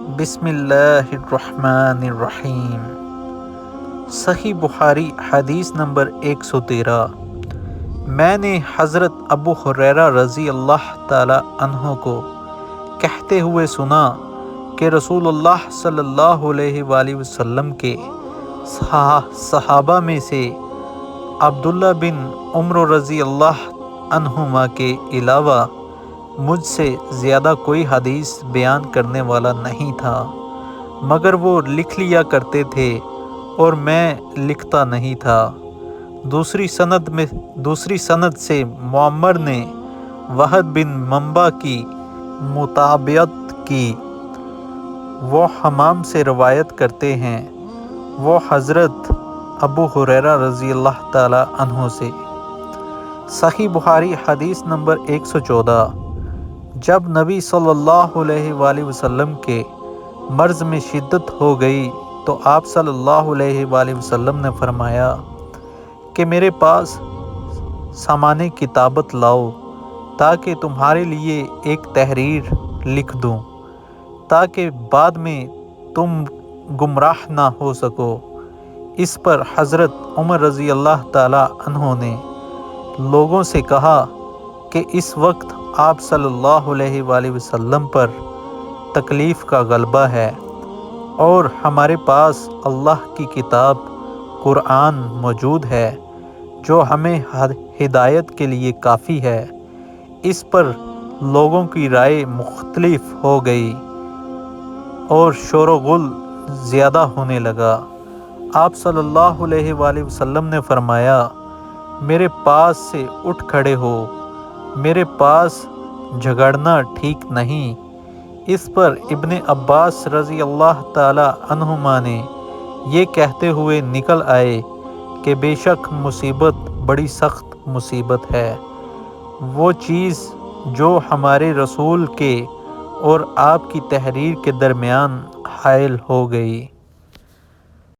بسم اللہ الرحمن الرحیم۔ صحیح بخاری حدیث نمبر 113۔ میں نے حضرت ابو ہریرہ رضی اللہ تعالی عنہ کو کہتے ہوئے سنا کہ رسول اللہ صلی اللہ علیہ وآلہ وسلم کے صحابہ میں سے عبداللہ بن عمر رضی اللہ عنہما کے علاوہ مجھ سے زیادہ کوئی حدیث بیان کرنے والا نہیں تھا، مگر وہ لکھ لیا کرتے تھے اور میں لکھتا نہیں تھا۔ دوسری سند سے معمر نے وحد بن منبع کی متابعت کی، وہ حمام سے روایت کرتے ہیں، وہ حضرت ابو ہریرہ رضی اللہ تعالی عنہ سے۔ صحیح بخاری حدیث نمبر 114۔ جب نبی صلی اللہ علیہ وآلہ وسلم کے مرض میں شدت ہو گئی تو آپ صلی اللہ علیہ وآلہ وسلم نے فرمایا کہ میرے پاس سامان کتابت لاؤ تاکہ تمہارے لیے ایک تحریر لکھ دوں، تاکہ بعد میں تم گمراہ نہ ہو سکو۔ اس پر حضرت عمر رضی اللہ تعالی عنہ نے لوگوں سے کہا کہ اس وقت آپ صلی اللہ علیہ وآلہ وسلم پر تکلیف کا غلبہ ہے اور ہمارے پاس اللہ کی کتاب قرآن موجود ہے جو ہمیں ہدایت کے لیے کافی ہے۔ اس پر لوگوں کی رائے مختلف ہو گئی اور شور و غل زیادہ ہونے لگا۔ آپ صلی اللہ علیہ وآلہ وسلم نے فرمایا، میرے پاس سے اٹھ کھڑے ہو، میرے پاس جھگڑنا ٹھیک نہیں۔ اس پر ابن عباس رضی اللہ تعالی عنہما نے یہ کہتے ہوئے نکل آئے کہ بے شک مصیبت بڑی سخت مصیبت ہے، وہ چیز جو ہمارے رسول کے اور آپ کی تحریر کے درمیان حائل ہو گئی۔